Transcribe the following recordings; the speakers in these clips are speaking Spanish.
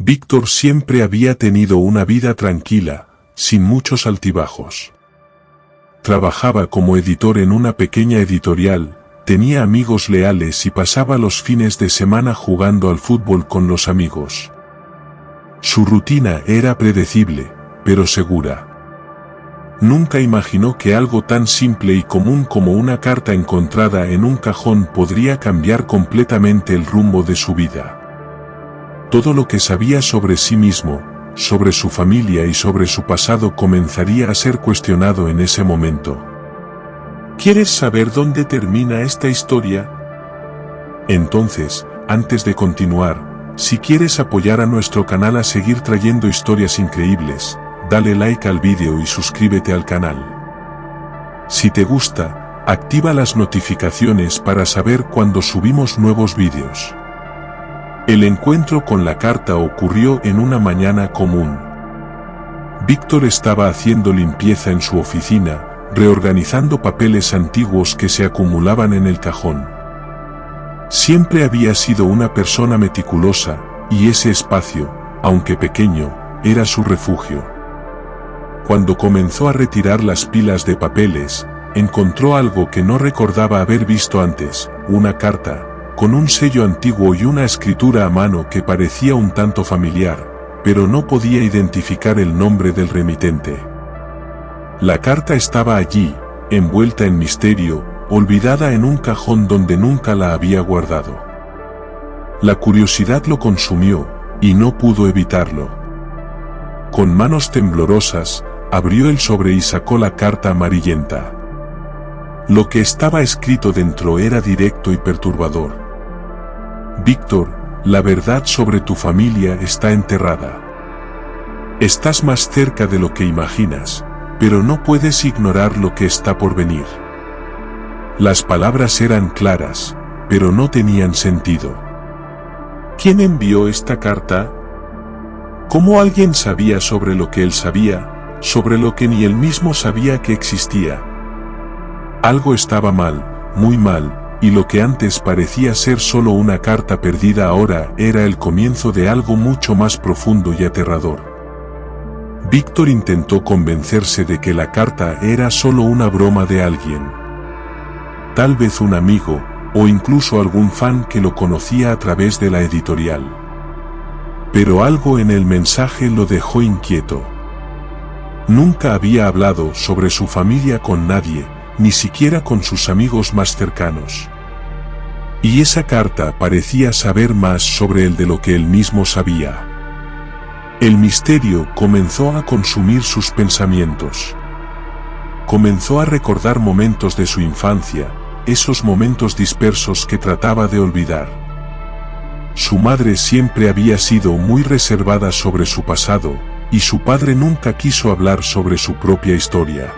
Víctor siempre había tenido una vida tranquila, sin muchos altibajos. Trabajaba como editor en una pequeña editorial, tenía amigos leales y pasaba los fines de semana jugando al fútbol con los amigos. Su rutina era predecible, pero segura. Nunca imaginó que algo tan simple y común como una carta encontrada en un cajón podría cambiar completamente el rumbo de su vida. Todo lo que sabía sobre sí mismo, sobre su familia y sobre su pasado comenzaría a ser cuestionado en ese momento. ¿Quieres saber dónde termina esta historia? Entonces, antes de continuar, si quieres apoyar a nuestro canal a seguir trayendo historias increíbles, dale like al vídeo y suscríbete al canal. Si te gusta, activa las notificaciones para saber cuando subimos nuevos vídeos. El encuentro con la carta ocurrió en una mañana común. Víctor estaba haciendo limpieza en su oficina, reorganizando papeles antiguos que se acumulaban en el cajón. Siempre había sido una persona meticulosa, y ese espacio, aunque pequeño, era su refugio. Cuando comenzó a retirar las pilas de papeles, encontró algo que no recordaba haber visto antes, una carta, con un sello antiguo y una escritura a mano que parecía un tanto familiar, pero no podía identificar el nombre del remitente. La carta estaba allí, envuelta en misterio, olvidada en un cajón donde nunca la había guardado. La curiosidad lo consumió, y no pudo evitarlo. Con manos temblorosas, abrió el sobre y sacó la carta amarillenta. Lo que estaba escrito dentro era directo y perturbador. Víctor, la verdad sobre tu familia está enterrada. Estás más cerca de lo que imaginas, pero no puedes ignorar lo que está por venir. Las palabras eran claras, pero no tenían sentido. ¿Quién envió esta carta? ¿Cómo alguien sabía sobre lo que él sabía, sobre lo que ni él mismo sabía que existía? Algo estaba mal, muy mal, y lo que antes parecía ser solo una carta perdida ahora era el comienzo de algo mucho más profundo y aterrador. Víctor intentó convencerse de que la carta era solo una broma de alguien. Tal vez un amigo, o incluso algún fan que lo conocía a través de la editorial. Pero algo en el mensaje lo dejó inquieto. Nunca había hablado sobre su familia con nadie, ni siquiera con sus amigos más cercanos. Y esa carta parecía saber más sobre él de lo que él mismo sabía. El misterio comenzó a consumir sus pensamientos. Comenzó a recordar momentos de su infancia, esos momentos dispersos que trataba de olvidar. Su madre siempre había sido muy reservada sobre su pasado, y su padre nunca quiso hablar sobre su propia historia.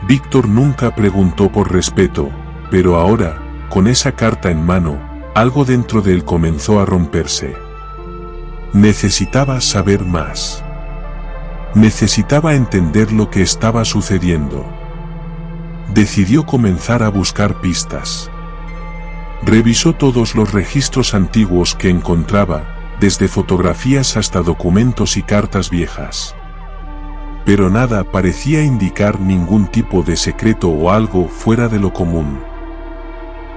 Víctor nunca preguntó por respeto, pero ahora, con esa carta en mano, algo dentro de él comenzó a romperse. Necesitaba saber más. Necesitaba entender lo que estaba sucediendo. Decidió comenzar a buscar pistas. Revisó todos los registros antiguos que encontraba, desde fotografías hasta documentos y cartas viejas. Pero nada parecía indicar ningún tipo de secreto o algo fuera de lo común.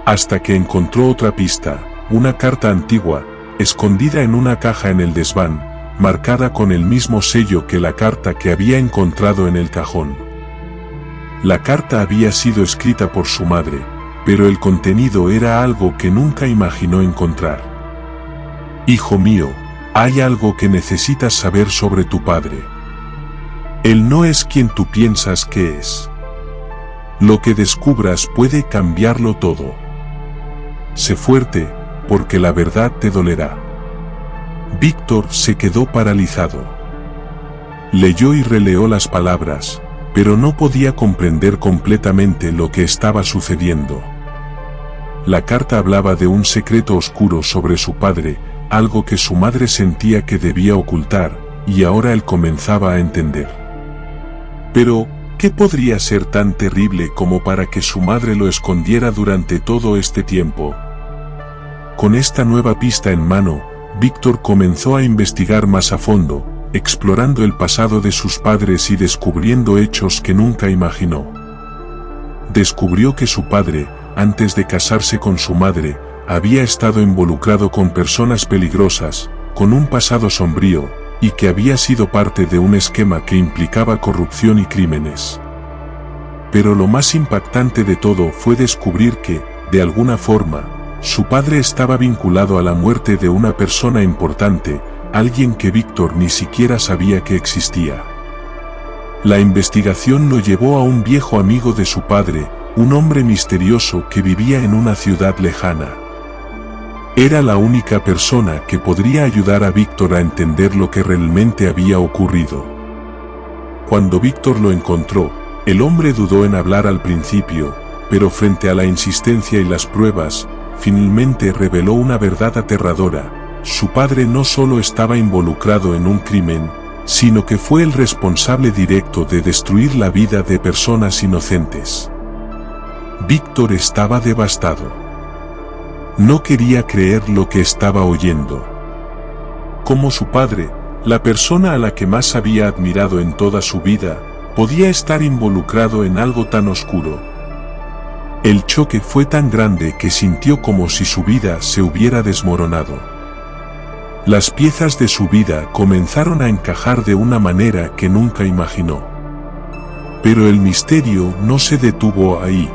Hasta que encontró otra pista, una carta antigua, escondida en una caja en el desván, marcada con el mismo sello que la carta que había encontrado en el cajón. La carta había sido escrita por su madre, pero el contenido era algo que nunca imaginó encontrar. Hijo mío, hay algo que necesitas saber sobre tu padre. Él no es quien tú piensas que es. Lo que descubras puede cambiarlo todo. Sé fuerte, porque la verdad te dolerá. Víctor se quedó paralizado. Leyó y releó las palabras, pero no podía comprender completamente lo que estaba sucediendo. La carta hablaba de un secreto oscuro sobre su padre, algo que su madre sentía que debía ocultar, y ahora él comenzaba a entender. Pero, ¿qué podría ser tan terrible como para que su madre lo escondiera durante todo este tiempo? Con esta nueva pista en mano, Víctor comenzó a investigar más a fondo, explorando el pasado de sus padres y descubriendo hechos que nunca imaginó. Descubrió que su padre, antes de casarse con su madre, había estado involucrado con personas peligrosas, con un pasado sombrío, y que había sido parte de un esquema que implicaba corrupción y crímenes. Pero lo más impactante de todo fue descubrir que, de alguna forma, su padre estaba vinculado a la muerte de una persona importante, alguien que Víctor ni siquiera sabía que existía. La investigación lo llevó a un viejo amigo de su padre, un hombre misterioso que vivía en una ciudad lejana. Era la única persona que podría ayudar a Víctor a entender lo que realmente había ocurrido. Cuando Víctor lo encontró, el hombre dudó en hablar al principio, pero frente a la insistencia y las pruebas, finalmente reveló una verdad aterradora: su padre no solo estaba involucrado en un crimen, sino que fue el responsable directo de destruir la vida de personas inocentes. Víctor estaba devastado. No quería creer lo que estaba oyendo. Como su padre, la persona a la que más había admirado en toda su vida, podía estar involucrado en algo tan oscuro. El choque fue tan grande que sintió como si su vida se hubiera desmoronado. Las piezas de su vida comenzaron a encajar de una manera que nunca imaginó. Pero el misterio no se detuvo ahí.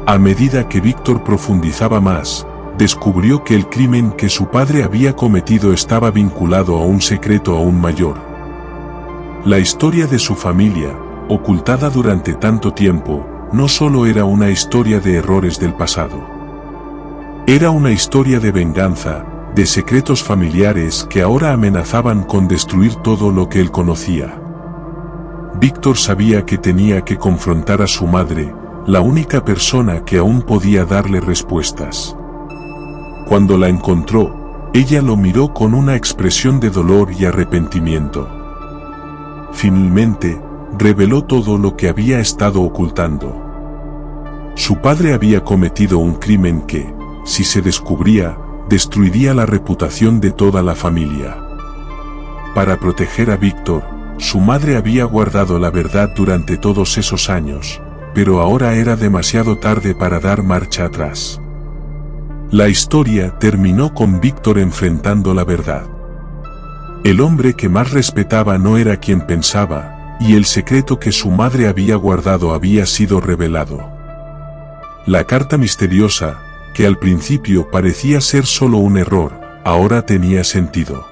A medida que Víctor profundizaba más, descubrió que el crimen que su padre había cometido estaba vinculado a un secreto aún mayor. La historia de su familia, ocultada durante tanto tiempo, no solo era una historia de errores del pasado. Era una historia de venganza, de secretos familiares que ahora amenazaban con destruir todo lo que él conocía. Víctor sabía que tenía que confrontar a su madre, la única persona que aún podía darle respuestas. Cuando la encontró, ella lo miró con una expresión de dolor y arrepentimiento. Finalmente, reveló todo lo que había estado ocultando. Su padre había cometido un crimen que, si se descubría, destruiría la reputación de toda la familia. Para proteger a Víctor, su madre había guardado la verdad durante todos esos años, pero ahora era demasiado tarde para dar marcha atrás. La historia terminó con Víctor enfrentando la verdad. El hombre que más respetaba no era quien pensaba, y el secreto que su madre había guardado había sido revelado. La carta misteriosa, que al principio parecía ser solo un error, ahora tenía sentido.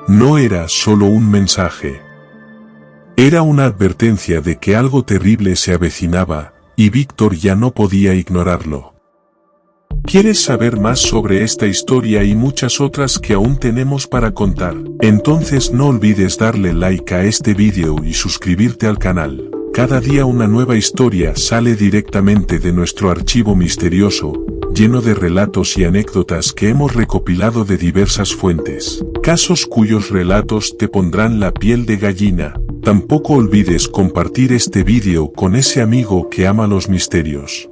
No era solo un mensaje. Era una advertencia de que algo terrible se avecinaba, y Víctor ya no podía ignorarlo. ¿Quieres saber más sobre esta historia y muchas otras que aún tenemos para contar? Entonces no olvides darle like a este vídeo y suscribirte al canal. Cada día una nueva historia sale directamente de nuestro archivo misterioso, lleno de relatos y anécdotas que hemos recopilado de diversas fuentes. Casos cuyos relatos te pondrán la piel de gallina. Tampoco olvides compartir este vídeo con ese amigo que ama los misterios.